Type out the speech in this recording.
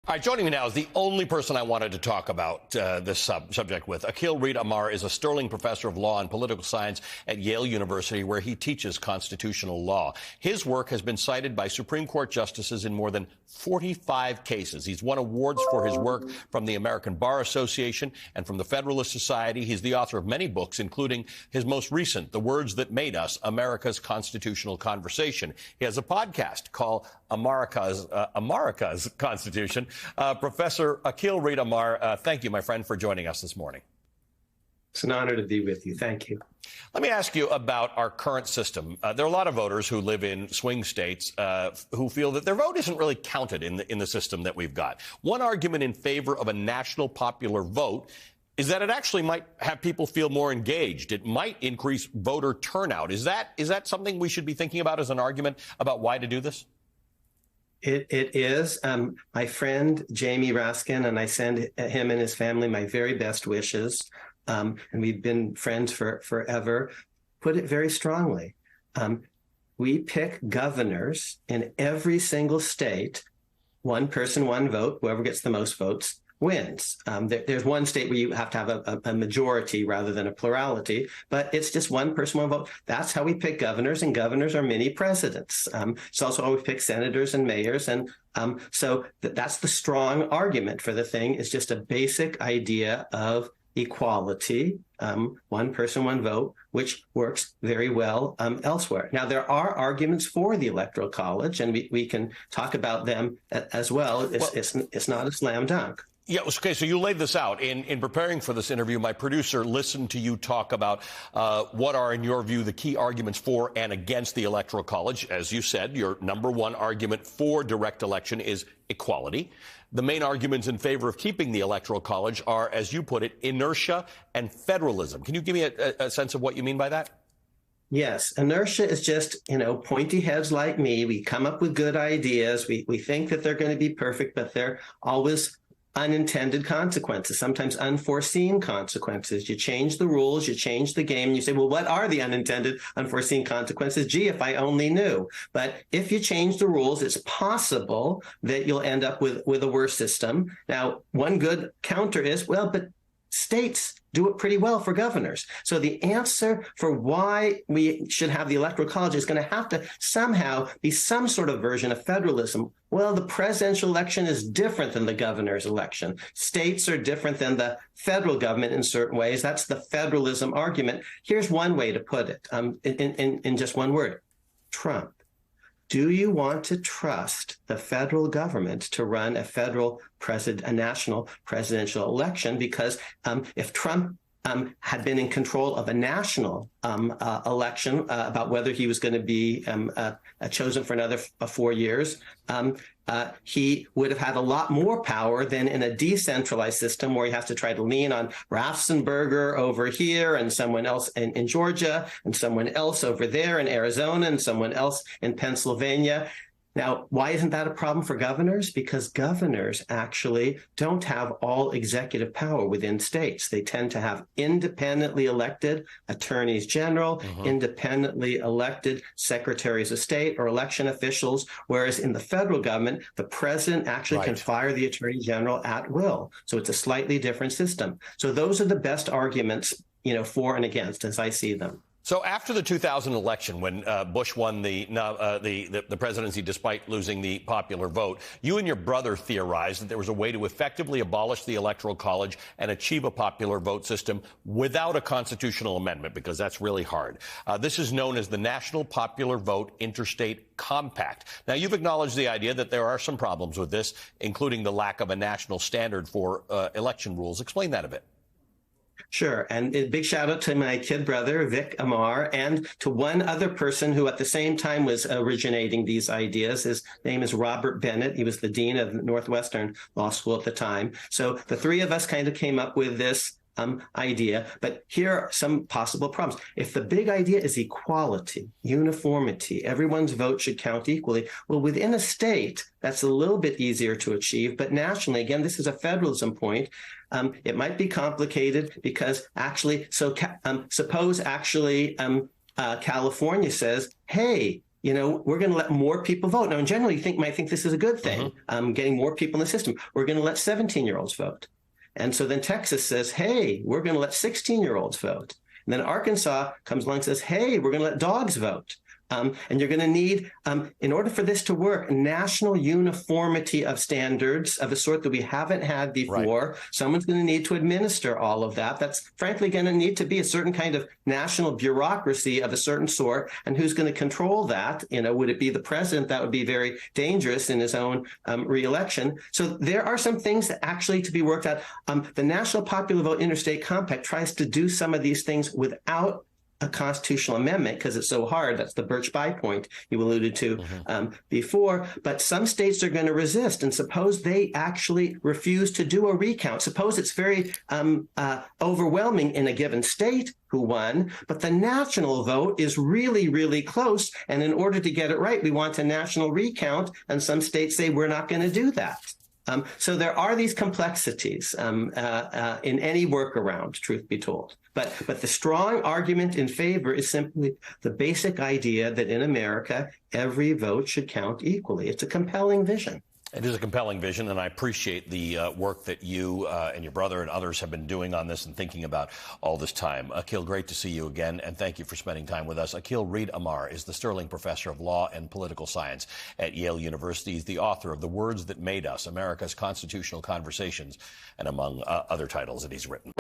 All right, joining me now is the only person I wanted to talk about this subject with. Akhil Reed Amar is a Sterling professor of law and political science at Yale University, where he teaches constitutional law. His work has been cited by Supreme Court justices in more than 45 cases. He's won awards for his work from the American Bar Association and from the Federalist Society. He's the author of many books, including his most recent, The Words That Made Us, America's Constitutional Conversation. He has a podcast called America's Constitution. Professor Akhil Reed Amar, thank you, my friend, for joining us this morning. It's an honor to be with you. Thank you. Let me ask you about our current system. There are a lot of voters who live in swing states who feel that their vote isn't really counted in the system that we've got. One argument in favor of a national popular vote is that it actually might have people feel more engaged. It might increase voter turnout. Is that something we should be thinking about as an argument about why to do this? It is. My friend, Jamie Raskin, and I send him and his family my very best wishes. And we've been friends forever, put it very strongly. We pick governors in every single state. One person, one vote. Whoever gets the most votes wins. There's one state where you have to have a majority rather than a plurality, but it's just one person, one vote. That's how we pick governors, and governors are mini presidents. It's also how we pick senators and mayors. And so that's the strong argument for the thing. It's just a basic idea of equality, one person, one vote, which works very well elsewhere. Now, there are arguments for the Electoral College, and we can talk about them as well. It's not a slam dunk. Yeah, okay, so you laid this out. In preparing for this interview, my producer listened to you talk about what are, in your view, the key arguments for and against the Electoral College. As you said, your number one argument for direct election is equality. The main arguments in favor of keeping the Electoral College are, as you put it, inertia and federalism. Can you give me a sense of what you mean by that? Yes. Inertia is just, pointy heads like me. We come up with good ideas. We think that they're going to be perfect, but they're always unintended consequences, sometimes unforeseen consequences. You change the rules, you change the game, and you say, well, what are the unintended, unforeseen consequences? Gee, if I only knew. But if you change the rules, it's possible that you'll end up with a worse system. Now, one good counter is, well, but states do it pretty well for governors. So the answer for why we should have the Electoral College is going to have to somehow be some sort of version of federalism. Well, the presidential election is different than the governor's election. States are different than the federal government in certain ways. That's the federalism argument. Here's one way to put it in just one word: Trump. Do you want to trust the federal government to run a national presidential election? Because if Trump had been in control of a national election about whether he was going to be chosen for another 4 years, he would have had a lot more power than in a decentralized system where he has to try to lean on Raffensperger over here and someone else in Georgia and someone else over there in Arizona and someone else in Pennsylvania. Now, why isn't that a problem for governors? Because governors actually don't have all executive power within states. They tend to have independently elected attorneys general, independently elected secretaries of state or election officials, whereas in the federal government, the president actually can fire the attorney general at will. So it's a slightly different system. So those are the best arguments, for and against as I see them. So after the 2000 election, when Bush won the presidency despite losing the popular vote, you and your brother theorized that there was a way to effectively abolish the Electoral College and achieve a popular vote system without a constitutional amendment, because that's really hard. This is known as the National Popular Vote Interstate Compact. Now, you've acknowledged the idea that there are some problems with this, including the lack of a national standard for election rules. Explain that a bit. Sure. And a big shout out to my kid brother, Vic Amar, and to one other person who at the same time was originating these ideas. His name is Robert Bennett. He was the dean of Northwestern Law School at the time. So the three of us kind of came up with this idea. But here are some possible problems. If the big idea is equality, uniformity, everyone's vote should count equally, well, within a state, that's a little bit easier to achieve. But nationally, again, this is a federalism point. It might be complicated because suppose California says, hey, we're going to let more people vote. Now, in general, you might think this is a good thing, getting more people in the system. We're going to let 17-year-olds vote. And so then Texas says, hey, we're going to let 16-year-olds vote. And then Arkansas comes along and says, hey, we're going to let dogs vote. And you're going to need, in order for this to work, national uniformity of standards of a sort that we haven't had before. Right. Someone's going to need to administer all of that. That's frankly going to need to be a certain kind of national bureaucracy of a certain sort. And who's going to control that? Would it be the president? That would be very dangerous in his own reelection. So there are some things that actually to be worked out. The National Popular Vote Interstate Compact tries to do some of these things without a constitutional amendment because it's so hard. That's the Birch-Bayh point you alluded to before. But some states are going to resist. And suppose they actually refuse to do a recount. Suppose it's very overwhelming in a given state who won, but the national vote is really, really close. And in order to get it right, we want a national recount. And some states say we're not going to do that. So there are these complexities in any workaround, truth be told. But the strong argument in favor is simply the basic idea that in America, every vote should count equally. It's a compelling vision. It is a compelling vision, and I appreciate the work that you and your brother and others have been doing on this and thinking about all this time. Akhil, great to see you again, and thank you for spending time with us. Akhil Reed Amar is the Sterling Professor of Law and Political Science at Yale University. He's the author of The Words That Made Us, America's Constitutional Conversations, and among other titles that he's written.